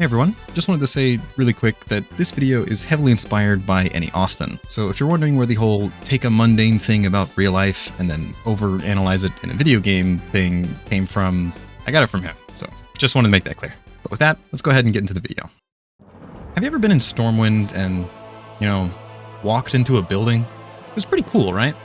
Hey everyone, just wanted to say really quick that this video is heavily inspired by Annie Austin. So if you're wondering where the whole take a mundane thing about real life and then overanalyze it in a video game thing came from, I got it from him. So just wanted to make that clear. But with that, let's go ahead and get into the video. Have you ever been in Stormwind and, walked into a building? It was pretty cool, right?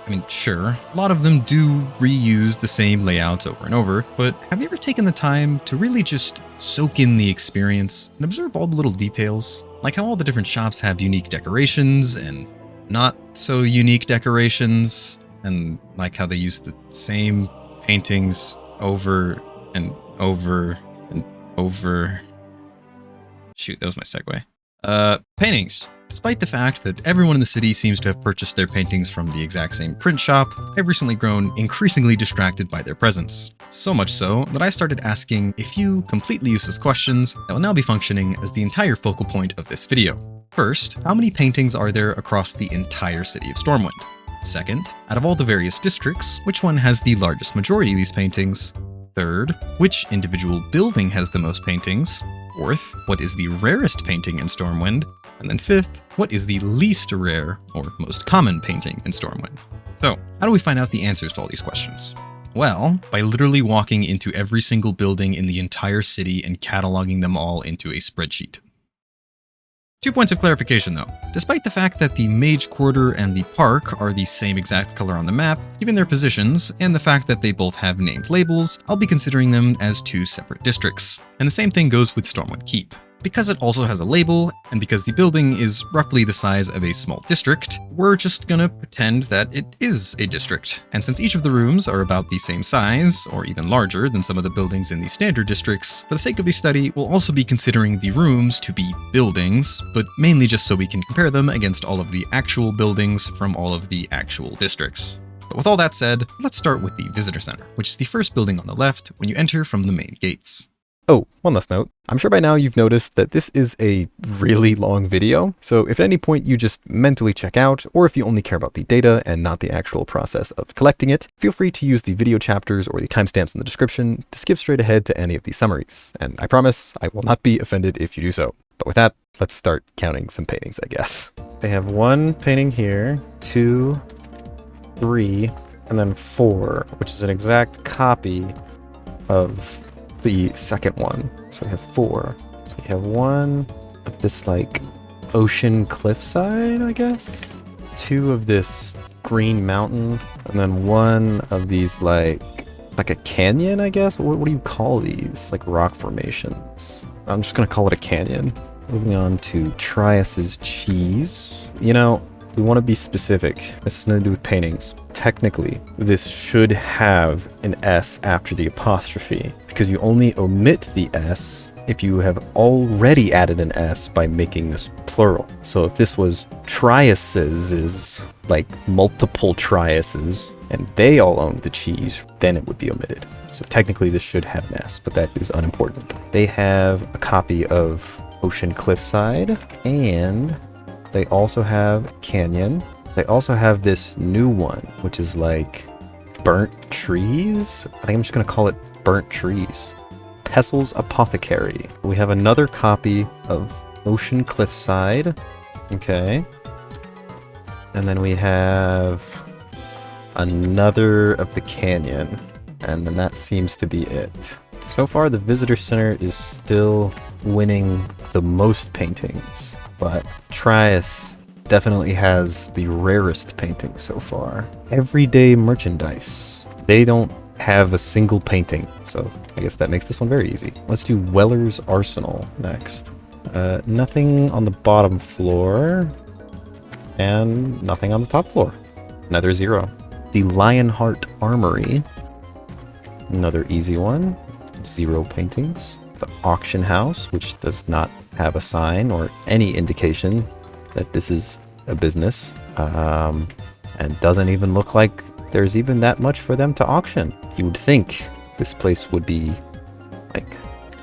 I mean, sure, a lot of them do reuse the same layouts over and over, but have you ever taken the time to really just soak in the experience and observe all the little details? Like how all the different shops have unique decorations and not so unique decorations, and like how they use the same paintings over and over and over. Shoot, that was my segue. Paintings. Despite the fact that everyone in the city seems to have purchased their paintings from the exact same print shop, I've recently grown increasingly distracted by their presence. So much so that I started asking a few completely useless questions that will now be functioning as the entire focal point of this video. First, how many paintings are there across the entire city of Stormwind? Second, out of all the various districts, which one has the largest majority of these paintings? Third, which individual building has the most paintings? Fourth, what is the rarest painting in Stormwind? And then fifth, what is the least rare or most common painting in Stormwind? So, how do we find out the answers to all these questions? Well, by literally walking into every single building in the entire city and cataloging them all into a spreadsheet. 2 points of clarification though. Despite the fact that the Mage Quarter and the Park are the same exact color on the map, given their positions, and the fact that they both have named labels, I'll be considering them as two separate districts. And the same thing goes with Stormwind Keep. Because it also has a label, and because the building is roughly the size of a small district, we're just gonna pretend that it is a district. And since each of the rooms are about the same size, or even larger than some of the buildings in the standard districts, for the sake of the study, we'll also be considering the rooms to be buildings, but mainly just so we can compare them against all of the actual buildings from all of the actual districts. But with all that said, let's start with the Visitor Center, which is the first building on the left when you enter from the main gates. Oh, one last note. I'm sure by now you've noticed that this is a really long video, so if at any point you just mentally check out, or if you only care about the data and not the actual process of collecting it, feel free to use the video chapters or the timestamps in the description to skip straight ahead to any of these summaries, and I promise I will not be offended if you do so. But with that, let's start counting some paintings, I guess. They have one painting here, 2, 3, and then 4, which is an exact copy of the second one. So we have 4. So we have one of this like ocean cliffside, I guess. 2 of this green mountain, and then 1 of these like a canyon, I guess. What do you call these? Like rock formations. I'm just gonna call it a canyon. Moving on to Trias's cheese. We want to be specific. This has nothing to do with paintings. Technically, this should have an S after the apostrophe, because you only omit the S if you have already added an S by making this plural. So if this was Trias's, is like multiple Triases, and they all owned the cheese, then it would be omitted. So technically this should have an S, but that is unimportant. They have a copy of Ocean Cliffside, and they also have Canyon. They also have this new one, which is like Burnt Trees. I think I'm just going to call it Burnt Trees. Pessel's Apothecary. We have another copy of Ocean Cliffside. Okay. And then we have another of the Canyon. And then that seems to be it. So far, the Visitor Center is still winning the most paintings, but Trias definitely has the rarest painting so far. Everyday merchandise. They don't have a single painting, so I guess that makes this one very easy. Let's do Weller's Arsenal next. Nothing on the bottom floor, and nothing on the top floor. Another 0. The Lionheart Armory. Another easy one. 0 paintings. The Auction House, which does not have a sign or any indication that this is a business, and doesn't even look like there's even that much for them to auction. You would think this place would be like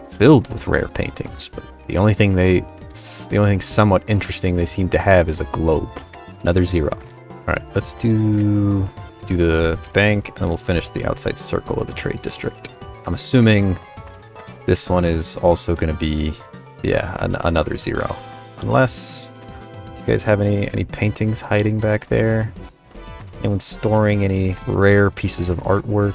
filled with rare paintings, but the only thing somewhat interesting they seem to have is a globe. Another 0. All right, let's do the bank, and we'll finish the outside circle of the trade district. I'm assuming this one is also going to be Yeah, another 0. Unless, do you guys have any paintings hiding back there? Anyone storing any rare pieces of artwork?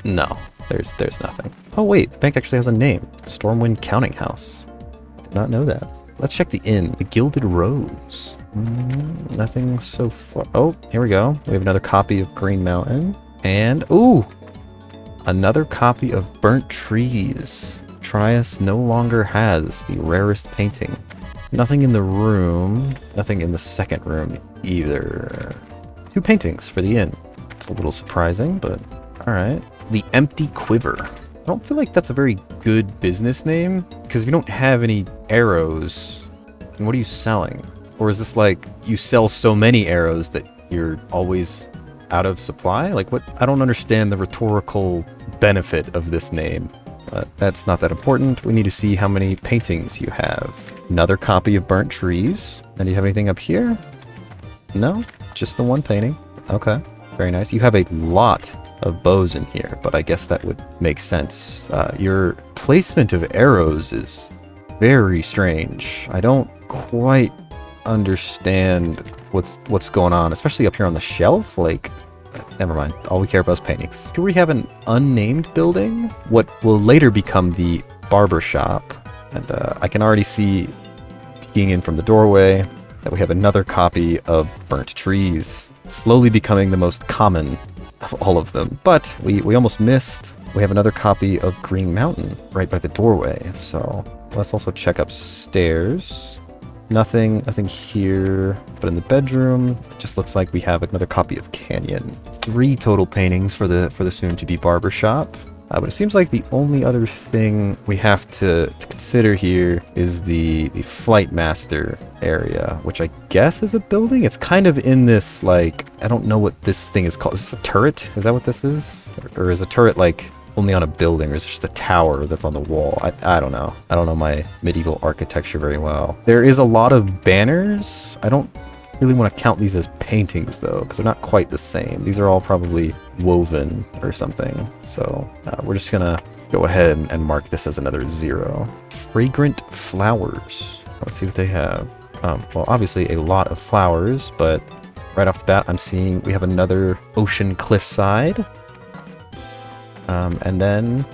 No, there's nothing. Oh wait, the bank actually has a name. Stormwind Counting House. Did not know that. Let's check the inn. The Gilded Rose. Nothing so far. Oh, here we go. We have another copy of Green Mountain. And, ooh! Another copy of Burnt Trees. Trias no longer has the rarest painting. Nothing in the room. Nothing in the second room either. 2 paintings for the inn. It's a little surprising, but alright. The Empty Quiver. I don't feel like that's a very good business name, because if you don't have any arrows, then what are you selling? Or is this like, you sell so many arrows that you're always out of supply? Like what? I don't understand the rhetorical benefit of this name. But that's not that important. We need to see how many paintings you have. Another copy of Burnt Trees. And do you have anything up here? No? Just the one painting. Okay. Very nice. You have a lot of bows in here, but I guess that would make sense. Your placement of arrows is very strange. I don't quite understand what's going on, especially up here on the shelf. Like, never mind. All we care about is paintings. Here we have an unnamed building, what will later become the barber shop. And I can already see, peeking in from the doorway, that we have another copy of Burnt Trees, slowly becoming the most common of all of them. But we almost missed. We have another copy of Green Mountain right by the doorway. So let's also check upstairs. Nothing here, but in the bedroom, it just looks like we have another copy of Canyon. 3 total paintings for the soon-to-be barbershop. But it seems like the only other thing we have to consider here is the Flight Master area, which I guess is a building. It's kind of in this, like, I don't know what this thing is called. Is this a turret? Is that what this is? Or is a turret, like, only on a building, or is it just a tower that's on the wall? I don't know. I don't know my medieval architecture very well. There is a lot of banners. I don't really want to count these as paintings though, because they're not quite the same. These are all probably woven or something. So we're just gonna go ahead and mark this as another 0. Fragrant flowers. Let's see what they have. Well, obviously a lot of flowers, but right off the bat, I'm seeing we have another ocean cliffside. And then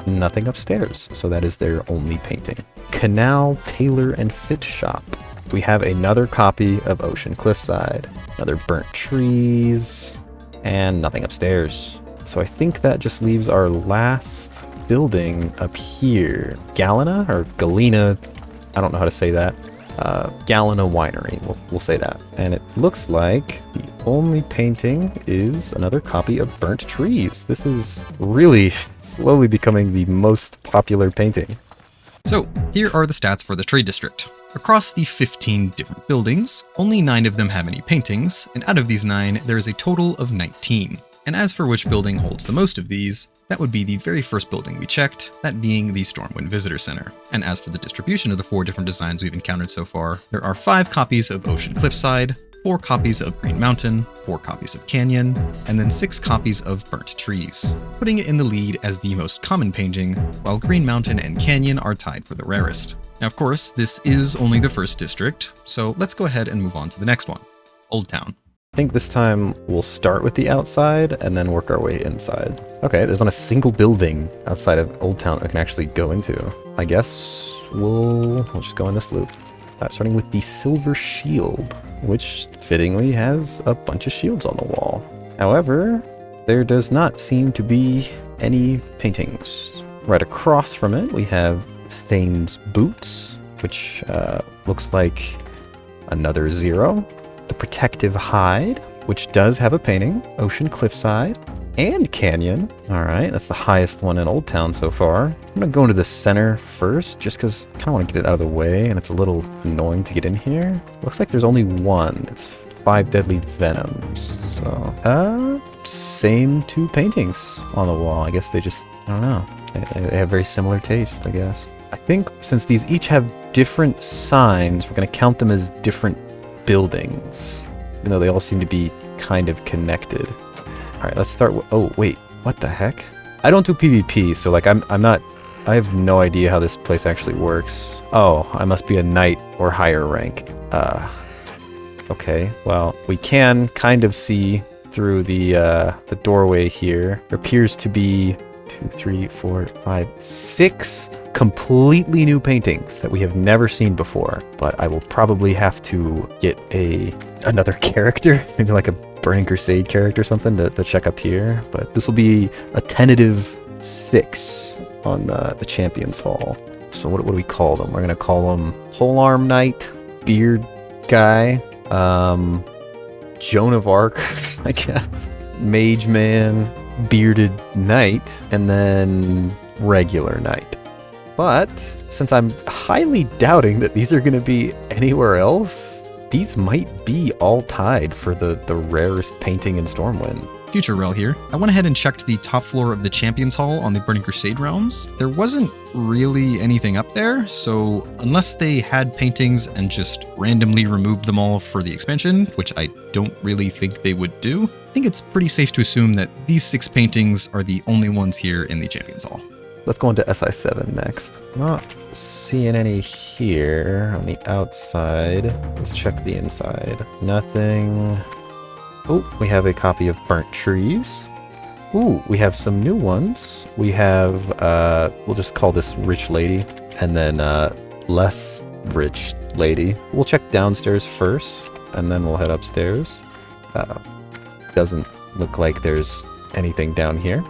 nothing upstairs. So that is their only painting. Canal Tailor and Fit Shop. We have another copy of Ocean Cliffside, another Burnt Trees, and nothing upstairs. So I think that just leaves our last building up here. Galena or Galena, I don't know how to say that. Galena Winery, we'll say that. And it looks like the only painting is another copy of Burnt Trees. This is really slowly becoming the most popular painting. So here are the stats for the trade district. Across the 15 different buildings, only 9 of them have any paintings, and out of these 9, there is a total of 19. And as for which building holds the most of these, that would be the very first building we checked, that being the Stormwind Visitor Center. And as for the distribution of the 4 different designs we've encountered so far, there are 5 copies of Ocean Cliffside, 4 copies of Green Mountain, 4 copies of Canyon, and then 6 copies of Burnt Trees, putting it in the lead as the most common painting, while Green Mountain and Canyon are tied for the rarest. Now, of course, this is only the first district, so let's go ahead and move on to the next one, Old Town. I think this time we'll start with the outside and then work our way inside. Okay, there's not a single building outside of Old Town I can actually go into. I guess we'll just go in this loop. Starting with the Silver Shield, which fittingly has a bunch of shields on the wall. However, there does not seem to be any paintings. Right across from it, we have Thane's Boots, which looks like another 0. The Protective Hide, which does have a painting, Ocean Cliffside, and Canyon. All right, that's the highest one in Old Town so far. I'm gonna go into the center first, just because I kind of want to get it out of the way, and it's a little annoying to get in here. Looks like there's only one. It's 5 Deadly Venoms. So, same 2 paintings on the wall. I guess they just, I don't know. They have very similar taste, I guess. I think since these each have different signs, we're gonna count them as different buildings, even though they all seem to be kind of connected. All right, let's start with, oh wait, what the heck? I don't do PvP, so like I'm not I have no idea how this place actually works. Oh, I must be a knight or higher rank. Okay, well, we can kind of see through the doorway here. There appears to be 2, 3, 4, 5, 6 completely new paintings that we have never seen before. But I will probably have to get another character, maybe like a Burning Crusade character or something to check up here. But this will be a tentative 6 on the Champions Hall. So what do we call them? We're gonna call them Polearm Knight, Beard Guy, Joan of Arc, I guess, Mage Man, Bearded Knight, and then regular Knight. But since I'm highly doubting that these are going to be anywhere else, these might be all tied for the rarest painting in Stormwind. Future Rel here. I went ahead and checked the top floor of the Champions Hall on the Burning Crusade realms. There wasn't really anything up there, so unless they had paintings and just randomly removed them all for the expansion, which I don't really think they would do, I think it's pretty safe to assume that these 6 paintings are the only ones here in the Champions Hall. Let's go into SI7 next. Not seeing any here on the outside. Let's check the inside. Nothing. Oh, we have a copy of Burnt Trees. Ooh, we have some new ones. We have, we'll just call this Rich Lady, and then Less Rich Lady. We'll check downstairs first, and then we'll head upstairs. Doesn't look like there's anything down here.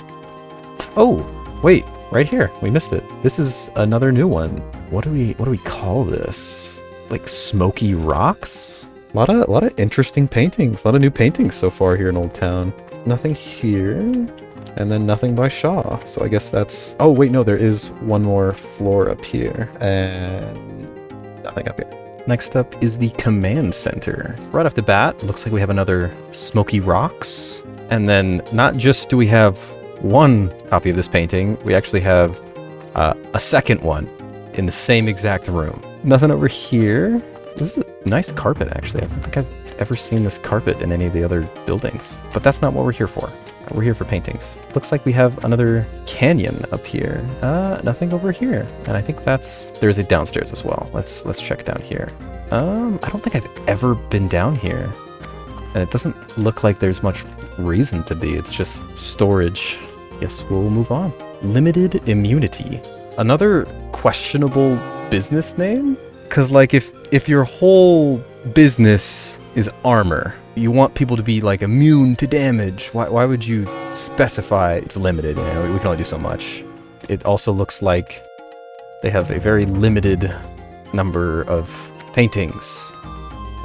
Oh, wait, right here. We missed it. This is another new one. What do we call this? Like Smoky Rocks? A lot of interesting paintings, a lot of new paintings so far here in Old Town. Nothing here, and then nothing by Shaw. So I guess that's... Oh, wait, no, there is one more floor up here, and nothing up here. Next up is the Command Center. Right off the bat, looks like we have another Smoky Rocks. And then not just do we have one copy of this painting, we actually have a second one in the same exact room. Nothing over here. This is a nice carpet, actually. I don't think I've ever seen this carpet in any of the other buildings. But that's not what we're here for. We're here for paintings. Looks like we have another canyon up here. Nothing over here. And I think there's a downstairs as well. Let's check down here. I don't think I've ever been down here. And it doesn't look like there's much reason to be. It's just storage. Guess we'll move on. Limited Immunity. Another questionable business name? Because, like, if your whole business is armor, you want people to be, like, immune to damage, why would you specify it's limited? You know, we can only do so much. It also looks like they have a very limited number of paintings,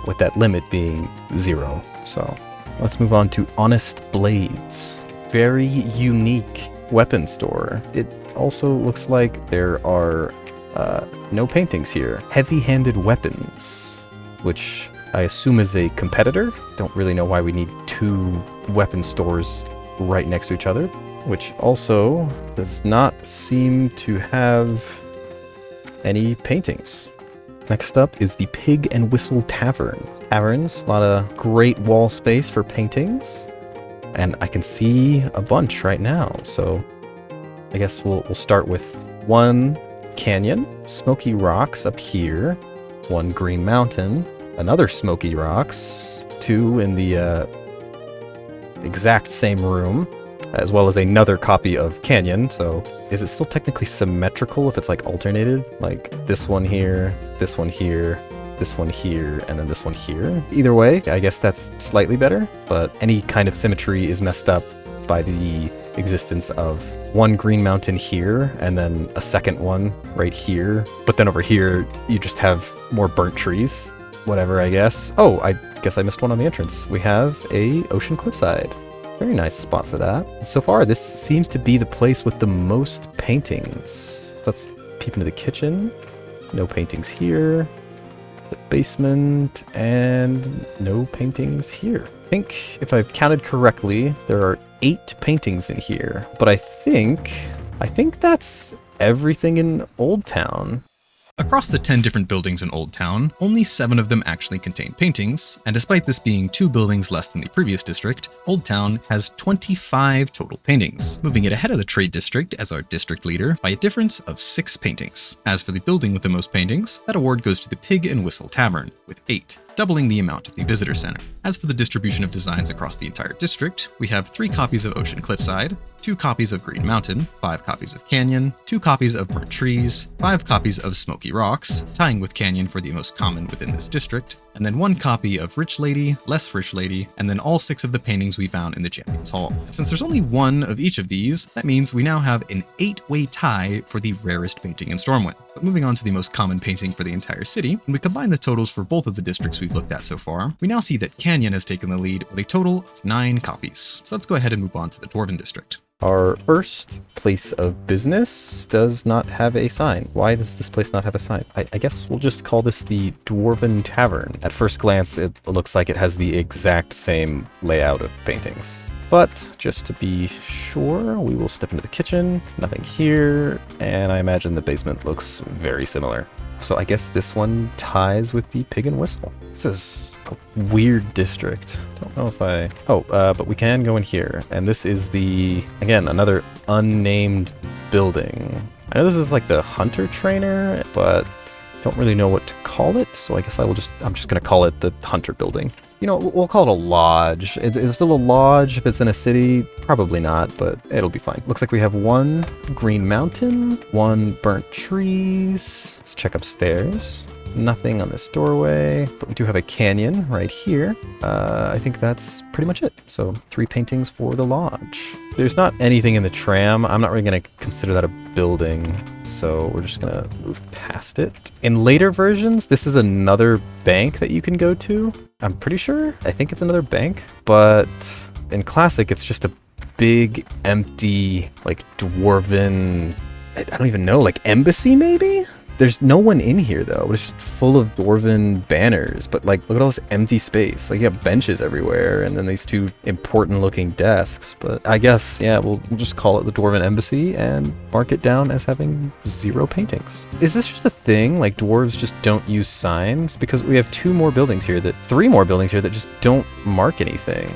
with that limit being 0. So let's move on to Honest Blades. Very unique weapon store. It also looks like there are no paintings here. Heavy-handed weapons, which I assume is a competitor. Don't really know why we need 2 weapon stores right next to each other, which also does not seem to have any paintings. Next up is the Pig and Whistle Tavern. Taverns, a lot of great wall space for paintings, and I can see a bunch right now. So I guess we'll start with 1 canyon, Smoky Rocks up here, 1 Green Mountain, another Smoky Rocks, 2 in the exact same room, as well as another copy of Canyon. So is it still technically symmetrical if it's like alternated? Like this one here, this one here, this one here, and then this one here? Either way, I guess that's slightly better, but any kind of symmetry is messed up by the existence of 1 Green Mountain here, and then a second one right here. But then over here, you just have more burnt trees. Whatever, I guess. Oh, I guess I missed one on the entrance. We have a Ocean Cliffside. Very nice spot for that. So far, this seems to be the place with the most paintings. Let's peep into the kitchen. No paintings here. The basement, and no paintings here. I think, if I've counted correctly, there are 8 paintings in here. But I think that's everything in Old Town. Across the 10 different buildings in Old Town, only 7 of them actually contain paintings, and despite this being 2 buildings less than the previous district, Old Town has 25 total paintings, moving it ahead of the Trade District as our district leader by a difference of 6 paintings. As for the building with the most paintings, that award goes to the Pig and Whistle Tavern, with 8, doubling the amount of the Visitor Center. As for the distribution of designs across the entire district, we have 3 copies of Ocean Cliffside, 2 copies of Green Mountain, 5 copies of Canyon, 2 copies of Burnt Trees, 5 copies of Smoky Rocks, tying with Canyon for the most common within this district, and then 1 copy of Rich Lady, Less Rich Lady, and then all 6 of the paintings we found in the Champions Hall. And since there's only 1 of each of these, that means we now have an 8-way tie for the rarest painting in Stormwind. But moving on to the most common painting for the entire city, when we combine the totals for both of the districts we've looked at so far, we now see that Canyon has taken the lead with a total of 9 copies. So let's go ahead and move on to the Dwarven district. Our first place of business does not have a sign. Why does this place not have a sign? I guess we'll just call this the Dwarven Tavern. At first glance, it looks like it has the exact same layout of paintings. But just to be sure, we will step into the kitchen. Nothing here, and I imagine the basement looks very similar. So I guess this one ties with the Pig and Whistle. This is a weird district. Don't know if but we can go in here. And this is again, another unnamed building. I know this is like the hunter trainer, but don't really know what to call it. So I guess I'm just gonna call it the hunter building. You know, we'll call it a lodge. Is it still a lodge if it's in a city? Probably not, but it'll be fine. Looks like we have 1 Green Mountain, 1 Burnt Trees. Let's check upstairs. Nothing on this doorway, but we do have a canyon right here. I think that's pretty much it. So 3 paintings for the lodge. There's not anything in the tram. I'm not really going to consider that a building, so we're just going to move past it. In later versions, this is another bank that you can go to. I'm pretty sure. I think it's another bank, but in Classic, it's just a big, empty, like, dwarven, I don't even know, like, embassy maybe? There's no one in here though, but it's just full of dwarven banners. But like, look at all this empty space. Like you have benches everywhere and then these 2 important looking desks. But I guess, yeah, we'll just call it the Dwarven Embassy and mark it down as having 0 paintings. Is this just a thing? Like dwarves just don't use signs? Because we have 3 more buildings here that just don't mark anything.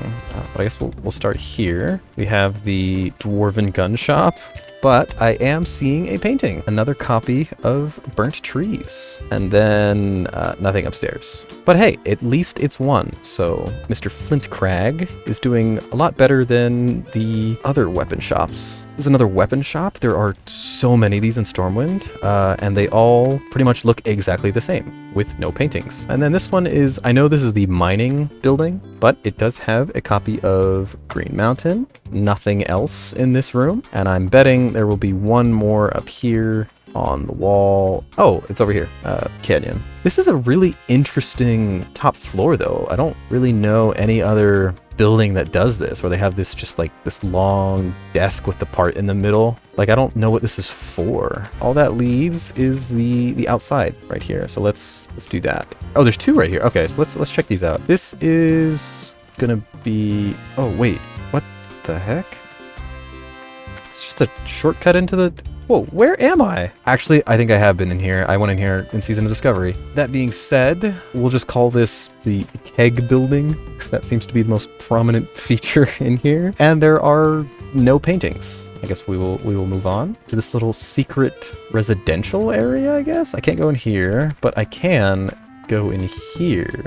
But I guess we'll start here. We have the Dwarven Gun Shop. But I am seeing a painting, another copy of Burnt Trees, and then nothing upstairs. But hey, at least it's 1. So Mr. Flint Crag is doing a lot better than the other weapon shops. This is another weapon shop. There are so many of these in Stormwind, and they all pretty much look exactly the same with no paintings. And then this one is, I know this is the mining building, but it does have a copy of Green Mountain, nothing else in this room. And I'm betting there will be 1 more up here on the wall. Oh, it's over here, Canyon. This is a really interesting top floor though. I don't really know any other building that does this, where they have this just like this long desk with the part in the middle. Like I don't know what this is for. All that leaves is the outside right here. So let's do that. Oh, there's 2 right here. Okay, so let's check these out. This is gonna be, oh wait, what the heck? It's just a shortcut into the, whoa, where am I? Actually, I think I have been in here. I went in here in Season of Discovery. That being said, we'll just call this the keg building, because that seems to be the most prominent feature in here. And there are no paintings. I guess we will move on to this little secret residential area, I guess. I can't go in here, but I can go in here,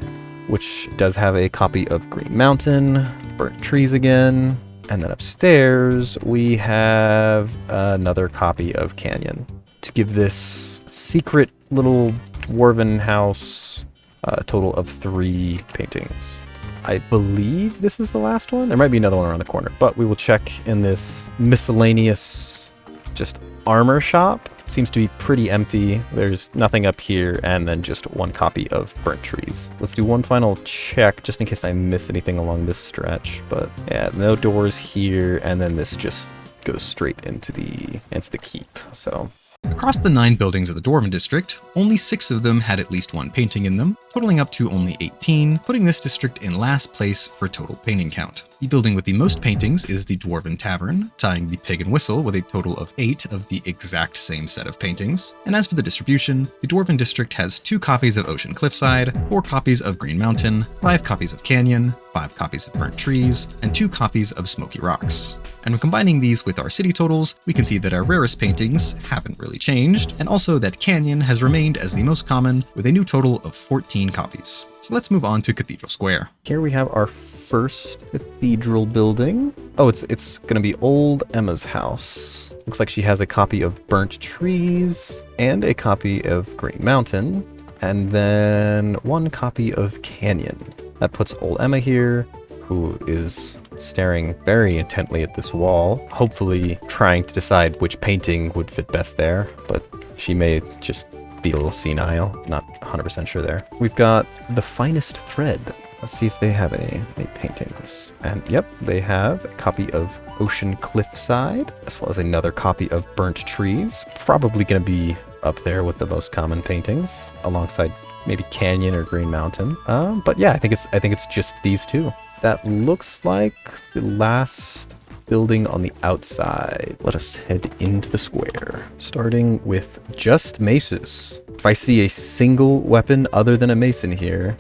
which does have a copy of Green Mountain, Burnt Trees again. And then upstairs, we have another copy of Canyon to give this secret little dwarven house a total of 3 paintings. I believe this is the last one. There might be another one around the corner, but we will check in this miscellaneous just armor shop. Seems to be pretty empty. There's nothing up here, and then just 1 copy of Burnt Trees. Let's do 1 final check, just in case I miss anything along this stretch. But yeah, no doors here, and then this just goes straight into the keep. So Across the 9 buildings of the Dwarven district, only 6 of them had at least one painting in them, totaling up to only 18, putting this district in last place for total painting count. The building with the most paintings is the Dwarven Tavern, tying the Pig and Whistle with a total of 8 of the exact same set of paintings. And as for the distribution, the Dwarven district has 2 copies of Ocean Cliffside, 4 copies of Green Mountain, 5 copies of Canyon, 5 copies of Burnt Trees, and 2 copies of Smoky Rocks. And when combining these with our city totals, we can see that our rarest paintings haven't really changed, and also that Canyon has remained as the most common with a new total of 14 copies. So let's move on to Cathedral Square. Here we have our first cathedral building. Oh, it's gonna be Old Emma's house. Looks like she has a copy of Burnt Trees and a copy of Green Mountain, and then 1 copy of Canyon. That puts Old Emma here, who is staring very intently at this wall, hopefully trying to decide which painting would fit best there, but she may just be a little senile, not 100% sure there. We've got The Finest Thread. Let's see if they have any paintings. And yep, they have a copy of Ocean Cliffside, as well as another copy of Burnt Trees. Probably going to be up there with the most common paintings, alongside maybe Canyon or Green Mountain. But yeah, I think it's just these 2. That looks like the last building on the outside. Let us head into the square, starting with just maces. If I see a single weapon other than a mace in here,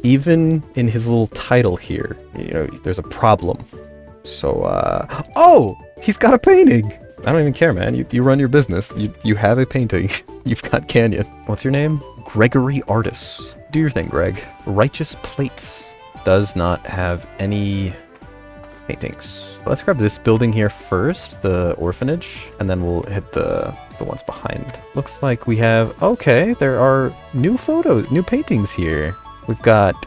even in his little title here, you know, there's a problem. So, oh, he's got a painting. I don't even care, man. You run your business. You have a painting. You've got Canyon. What's your name? Gregory Artis. Do your thing, Greg. Righteous Plates does not have any paintings. Let's grab this building here first, the orphanage, and then we'll hit the ones behind. Looks like we have, okay, there are new paintings here. We've got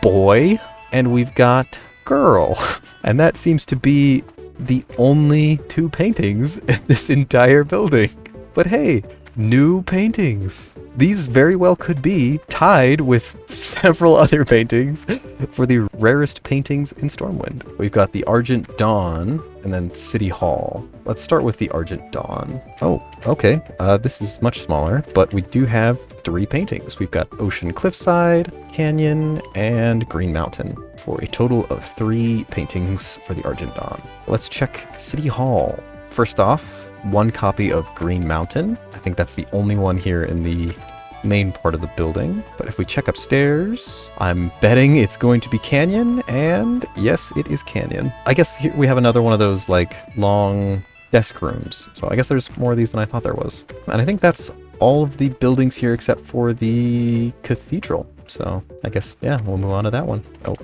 boy and we've got girl. And that seems to be the only 2 paintings in this entire building. But hey, new paintings. These very well could be tied with several other paintings for the rarest paintings in Stormwind. We've got the Argent Dawn and then City Hall. Let's start with the Argent Dawn. Oh, okay. This is much smaller, but we do have 3 paintings. We've got Ocean Cliffside, Canyon, and Green Mountain for a total of 3 paintings for the Argent Dawn. Let's check City Hall. First off, 1 copy of Green Mountain. I think that's the only one here in the main part of the building. But if we check upstairs, I'm betting it's going to be Canyon, and yes, it is Canyon. I guess here we have another one of those like long desk rooms. So I guess there's more of these than I thought there was. And I think that's all of the buildings here except for the cathedral. So I guess, yeah, we'll move on to that one. Oh,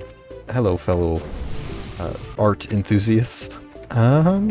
hello, fellow art enthusiast.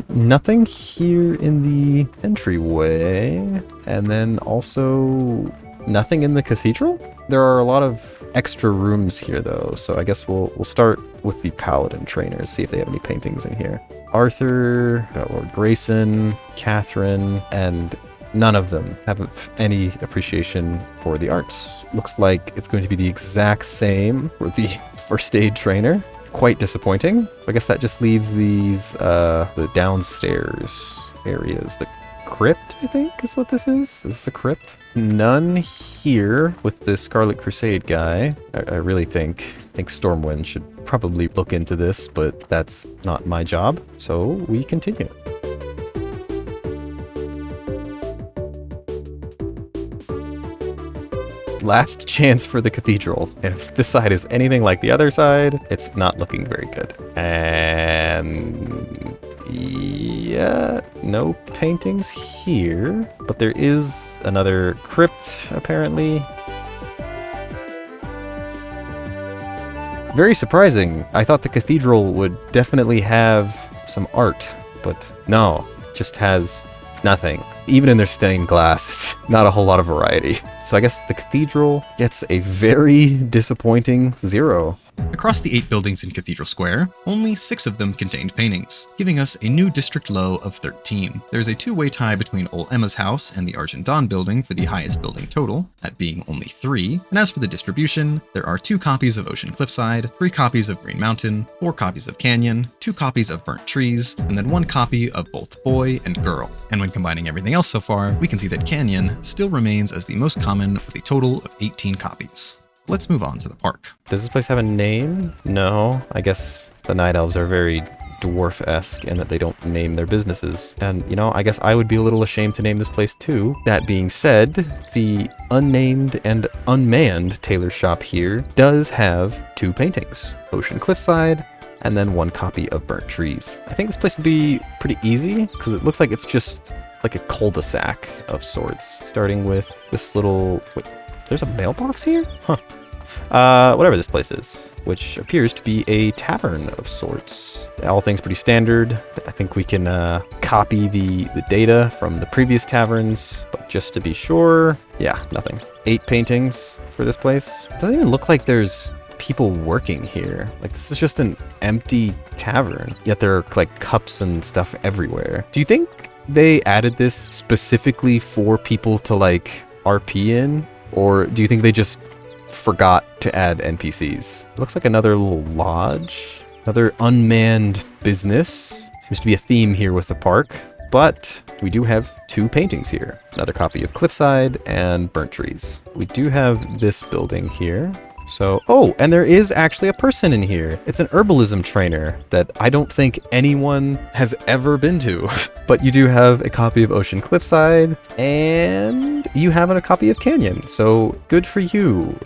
Nothing here in the entryway, and then also nothing in the cathedral. There are a lot of extra rooms here though, so I guess we'll start with the paladin trainers, see if they have any paintings in here. Arthur, Lord Grayson, Catherine, and none of them have any appreciation for the arts. Looks like it's going to be the exact same for the first aid trainer. Quite disappointing. So I guess that just leaves these, the downstairs areas. The crypt, I think, is what this is. Is this a crypt? None here with the Scarlet Crusade guy. I really think Stormwind should probably look into this, but that's not my job. So we continue. Last chance for the cathedral. And if this side is anything like the other side, it's not looking very good. And yeah, no paintings here, but there is another crypt apparently. Very surprising. I thought the cathedral would definitely have some art, but no, just has nothing. Even in their stained glass, it's not a whole lot of variety. So I guess the cathedral gets a very disappointing 0. Across the 8 buildings in Cathedral Square, only 6 of them contained paintings, giving us a new district low of 13. There's a 2-way tie between Old Emma's house and the Argent Dawn building for the highest building total, that being only 3. And as for the distribution, there are 2 copies of Ocean Cliffside, 3 copies of Green Mountain, 4 copies of Canyon, 2 copies of Burnt Trees, and then 1 copy of both Boy and Girl. And when combining everything else so far, we can see that Canyon still remains as the most common with a total of 18 copies. Let's move on to the park. Does this place have a name? No. I guess the Night Elves are very dwarf-esque in that they don't name their businesses. And, you know, I guess I would be a little ashamed to name this place too. That being said, the unnamed and unmanned tailor shop here does have 2 paintings. Ocean Cliffside, and then 1 copy of Burnt Trees. I think this place would be pretty easy, because it looks like it's just like a cul-de-sac of sorts. Starting with this little... Wait, there's a mailbox here? Huh. Whatever this place is, which appears to be a tavern of sorts. All things pretty standard. I think we can copy the data from the previous taverns, but just to be sure, yeah, nothing. 8 paintings for this place. Doesn't even look like there's people working here. Like, this is just an empty tavern, yet there are like cups and stuff everywhere. Do you think they added this specifically for people to like RP in? Or do you think they just forgot to add NPCs? It looks like another little lodge, another unmanned business. Seems to be a theme here with the park, but we do have 2 paintings here. Another copy of Cliffside and Burnt Trees. We do have this building here. So, oh, and there is actually a person in here. It's an herbalism trainer that I don't think anyone has ever been to. But you do have a copy of Ocean Cliffside, and you have a copy of Canyon. So, good for you.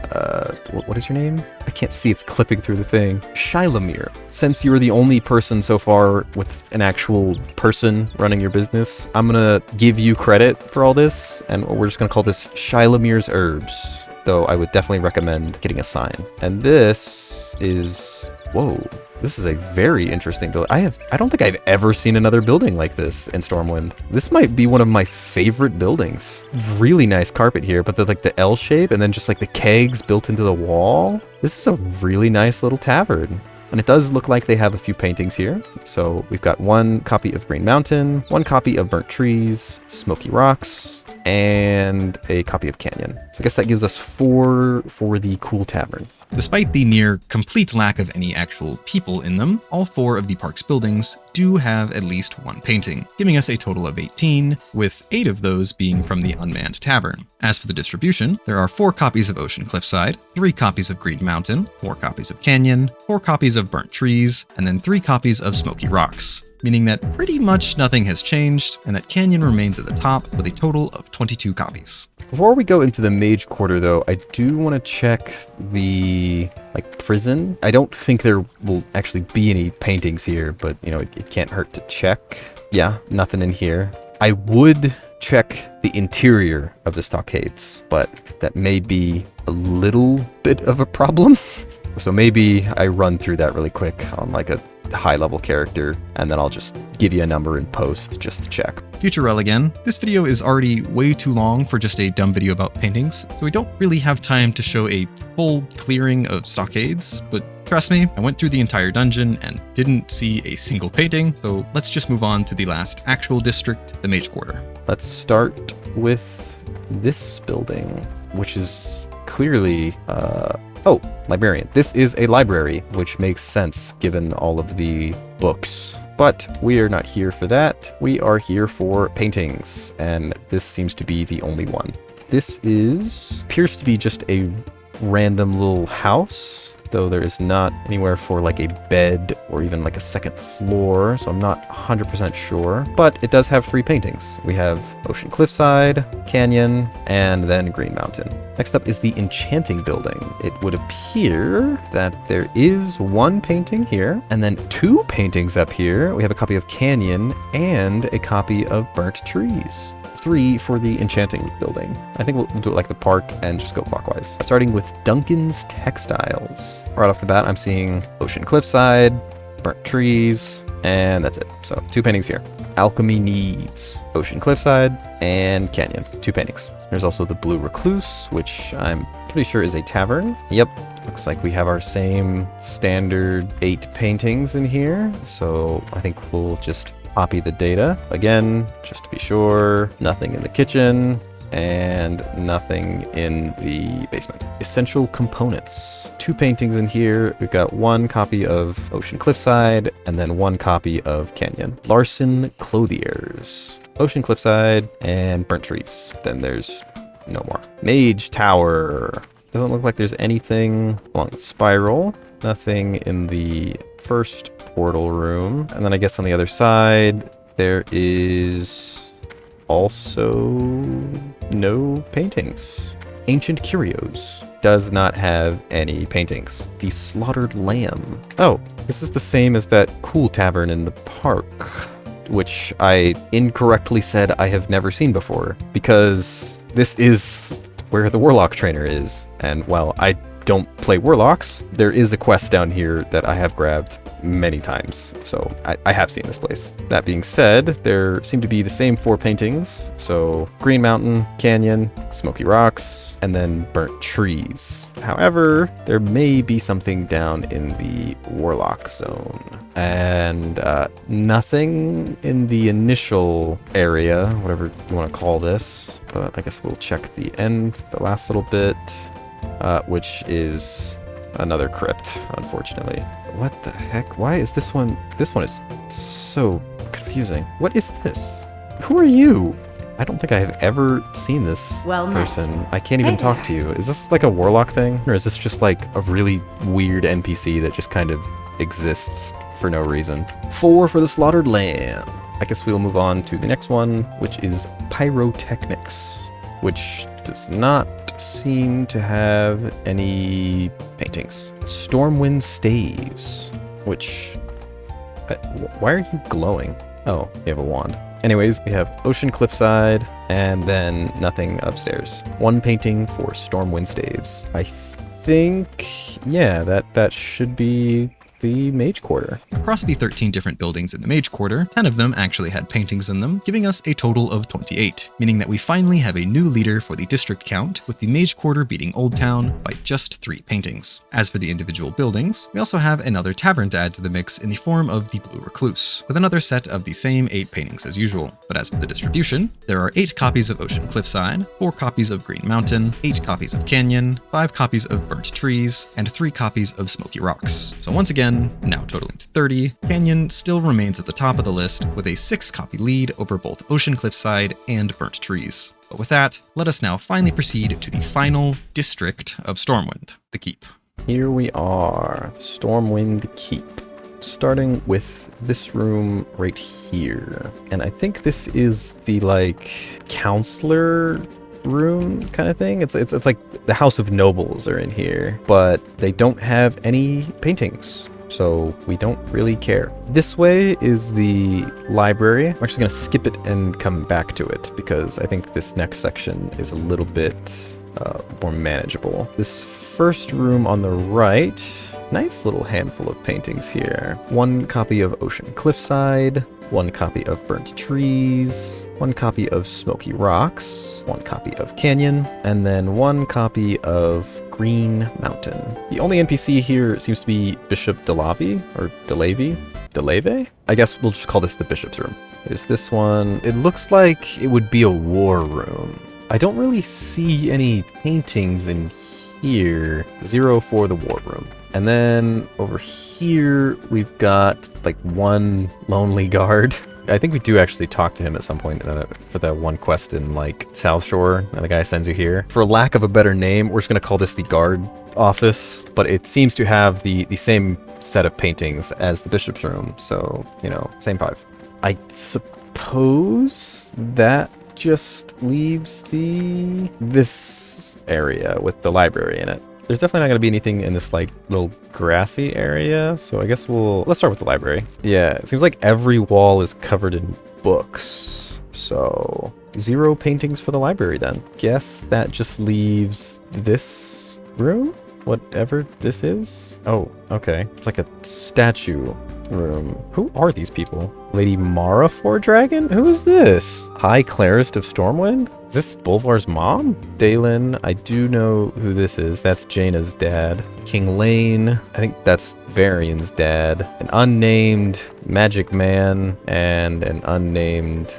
What is your name? I can't see, it's clipping through the thing. Shilamir. Since you're the only person so far with an actual person running your business, I'm gonna give you credit for all this, and we're just gonna call this Shilamir's Herbs. Though I would definitely recommend getting a sign. And this is, whoa, this is a very interesting building. I don't think I've ever seen another building like this in Stormwind. This might be one of my favorite buildings. Really nice carpet here, but like the L shape and then just like the kegs built into the wall. This is a really nice little tavern. And it does look like they have a few paintings here. So we've got 1 copy of Green Mountain, 1 copy of Burnt Trees, Smoky Rocks, and a copy of Canyon. So I guess that gives us 4 for the cool tavern. Despite the near complete lack of any actual people in them, all 4 of the park's buildings do have at least 1 painting, giving us a total of 18, with 8 of those being from the unmanned tavern. As for the distribution, there are 4 copies of Ocean Cliffside, 3 copies of Green Mountain, 4 copies of Canyon, 4 copies of Burnt Trees, and then 3 copies of Smoky Rocks, meaning that pretty much nothing has changed, and that Canyon remains at the top with a total of 22 copies. Before we go into the mage quarter though, I do want to check the prison. I don't think there will actually be any paintings here, but you know, it can't hurt to check. Yeah, nothing in here. I would check the interior of the stockades, but that may be a little bit of a problem. So maybe I run through that really quick on like a high level character, and then I'll just give you a number in post just to check. Future Rel again. This video is already way too long for just a dumb video about paintings, so we don't really have time to show a full clearing of stockades, but trust me, I went through the entire dungeon and didn't see a single painting, so let's just move on to the last actual district, the Mage Quarter. Let's start with this building, which is clearly, oh, librarian. This is a library, which makes sense given all of the books. But we are not here for that. We are here for paintings, and this seems to be the only one. This appears to be just a random little house, though there is not anywhere for like a bed or even like a second floor, so I'm not 100% sure. But it does have 3 paintings. We have Ocean Cliffside, Canyon, and then Green Mountain. Next up is the Enchanting Building. It would appear that there is 1 painting here, and then 2 paintings up here. We have a copy of Canyon and a copy of Burnt Trees. 3 for the Enchanting Building. I think we'll do it like the park and just go clockwise. Starting with Duncan's Textiles. Right off the bat, I'm seeing Ocean Cliffside, Burnt Trees, and that's it. So 2 paintings here. alchemy needs ocean cliffside and canyon. 2 paintings. There's also the blue recluse, which I'm pretty sure is a tavern. Yep. Looks like we have our same standard 8 paintings in here. So I think we'll just copy the data. Again, just to be sure, nothing in the kitchen and nothing in the basement. Essential components. 2 paintings in here. We've got 1 copy of Ocean Cliffside and then 1 copy of Canyon. Larson Clothiers. Ocean Cliffside and Burnt Trees. Then there's no more. Mage Tower. Doesn't look like there's anything along the spiral. Nothing in the first portal room. And then I guess on the other side, there is also no paintings. Ancient Curios does not have any paintings. The Slaughtered Lamb. Oh, this is the same as that cool tavern in the park, which I incorrectly said I have never seen before, because this is where the Warlock trainer is. And while I don't play Warlocks, there is a quest down here that I have grabbed many times, so I have seen this place. That being said, there seem to be the same 4 paintings, so Green Mountain, Canyon, Smoky Rocks, and then Burnt Trees. However, there may be something down in the Warlock zone, and nothing in the initial area, whatever you want to call this, but I guess we'll check the end, the last little bit, which is another crypt, unfortunately. What the heck? Why is this one? This one is so confusing. What is this? Who are you? I don't think I have ever seen this person. I can't even talk to you. Is this like a Warlock thing? Or is this just like a really weird NPC that just kind of exists for no reason? 4 for the Slaughtered Lamb. I guess we'll move on to the next one, which is Pyrotechnics, which does not seem to have any paintings. Stormwind Staves, which... why are you glowing? Oh, you have a wand. Anyways, we have Ocean Cliffside, and then nothing upstairs. 1 painting for Stormwind Staves. I think, yeah, that should be the Mage Quarter. Across the 13 different buildings in the Mage Quarter, 10 of them actually had paintings in them, giving us a total of 28, meaning that we finally have a new leader for the district count, with the Mage Quarter beating Old Town by just 3 paintings. As for the individual buildings, we also have another tavern to add to the mix in the form of the Blue Recluse, with another set of the same 8 paintings as usual. But as for the distribution, there are 8 copies of Ocean Cliffside, 4 copies of Green Mountain, 8 copies of Canyon, 5 copies of Burnt Trees, and 3 copies of Smoky Rocks. So once again, now totaling to 30, Canyon still remains at the top of the list with a 6-copy lead over both Ocean Cliffside and Burnt Trees. But with that, let us now finally proceed to the final district of Stormwind, the Keep. Here we are, the Stormwind Keep. Starting with this room right here. And I think this is the, like, counselor room kind of thing. It's like the House of Nobles are in here, but they don't have any paintings, so we don't really care. This way is the library. I'm actually going to skip it and come back to it because I think this next section is a little bit more manageable. This first room on the right, nice little handful of paintings here. 1 copy of Ocean Cliffside, 1 copy of Burnt Trees, 1 copy of Smoky Rocks, 1 copy of Canyon, and then 1 copy of Green Mountain. The only NPC here seems to be Bishop Delavi, or Delave? I guess we'll just call this the Bishop's room. There's this one. It looks like it would be a war room. I don't really see any paintings in here. 0 for the war room. And then over here, we've got like 1 lonely guard. I think we do actually talk to him at some point for that 1 quest in like South Shore, and the guy sends you here. For lack of a better name, we're just gonna call this the guard office, but it seems to have the same set of paintings as the Bishop's room. So, you know, same 5. I suppose that just leaves this area with the library in it. There's definitely not going to be anything in this like little grassy area, so I guess let's start with the library. Yeah, it seems like every wall is covered in books, so 0 paintings for the library then. Guess that just leaves this room, whatever this is. Oh, okay. It's like a statue room. Who are these people? Lady Mara for Dragon? Who is this? High Clarist of Stormwind? Is this Bolvar's mom? Dalen, I do know who this is. That's Jaina's dad. King Lane, I think that's Varian's dad. An unnamed magic man and an unnamed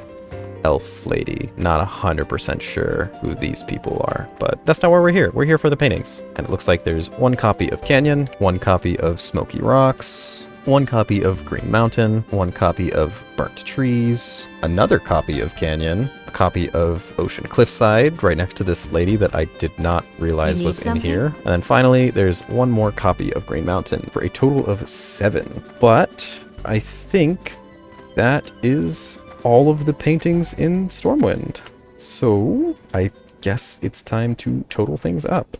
elf lady. Not 100% sure who these people are, but that's not why we're here. We're here for the paintings. And it looks like there's one copy of Canyon, one copy of Smoky Rocks, one copy of Green Mountain, one copy of Burnt Trees, another copy of Canyon, a copy of Ocean Cliffside right next to this lady that I did not realize was in here. And then finally, there's one more copy of Green Mountain for a total of 7. But I think that is all of the paintings in Stormwind. So I guess it's time to total things up.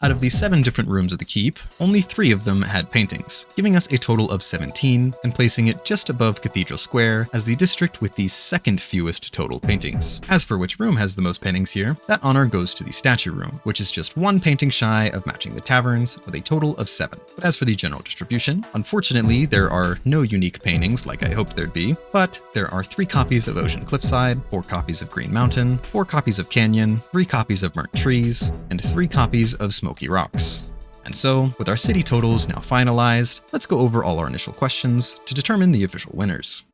Out of the 7 different rooms of the keep, only 3 of them had paintings, giving us a total of 17 and placing it just above Cathedral Square as the district with the second fewest total paintings. As for which room has the most paintings here, that honor goes to the statue room, which is just 1 painting shy of matching the taverns with a total of 7. But as for the general distribution, unfortunately there are no unique paintings like I hoped there'd be, but there are 3 copies of Ocean Cliffside, 4 copies of Green Mountain, 4 copies of Canyon, 3 copies of Burnt Trees, and 3 copies of Smoky Rocks. And so, with our city totals now finalized, let's go over all our initial questions to determine the official winners.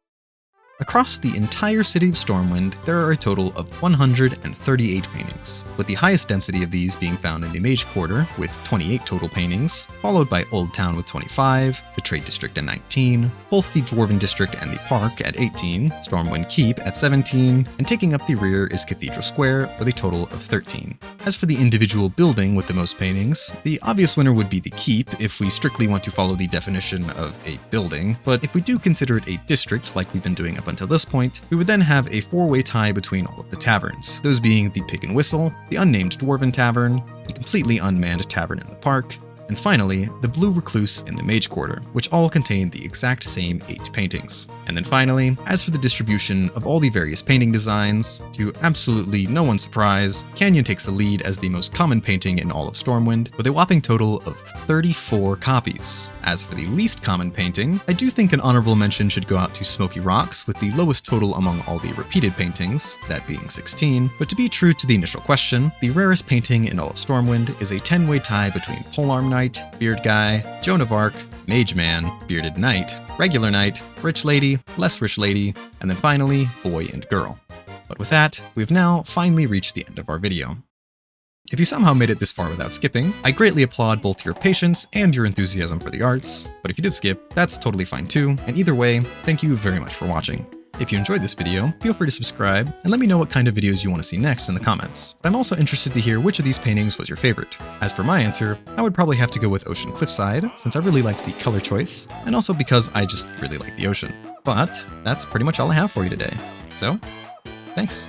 Across the entire city of Stormwind, there are a total of 138 paintings, with the highest density of these being found in the Mage Quarter, with 28 total paintings, followed by Old Town with 25, the Trade District at 19, both the Dwarven District and the Park at 18, Stormwind Keep at 17, and taking up the rear is Cathedral Square with a total of 13. As for the individual building with the most paintings, the obvious winner would be the Keep if we strictly want to follow the definition of a building, but if we do consider it a district like we've been doing up until this point, we would then have a 4-way tie between all of the taverns, those being the Pig and Whistle, the unnamed Dwarven Tavern, the completely unmanned tavern in the park, and finally, the Blue Recluse in the Mage Quarter, which all contain the exact same 8 paintings. And then finally, as for the distribution of all the various painting designs, to absolutely no one's surprise, Canyon takes the lead as the most common painting in all of Stormwind, with a whopping total of 34 copies. As for the least common painting, I do think an honorable mention should go out to Smoky Rocks with the lowest total among all the repeated paintings, that being 16, but to be true to the initial question, the rarest painting in all of Stormwind is a 10-way tie between Polearm Knight, Beard Guy, Joan of Arc, Mage Man, Bearded Knight, Regular Knight, Rich Lady, Less Rich Lady, and then finally, Boy and Girl. But with that, we've now finally reached the end of our video. If you somehow made it this far without skipping, I greatly applaud both your patience and your enthusiasm for the arts, but if you did skip, that's totally fine too, and either way, thank you very much for watching. If you enjoyed this video, feel free to subscribe, and let me know what kind of videos you want to see next in the comments. But I'm also interested to hear which of these paintings was your favorite. As for my answer, I would probably have to go with Ocean Cliffside, since I really liked the color choice, and also because I just really like the ocean. But that's pretty much all I have for you today. So, thanks.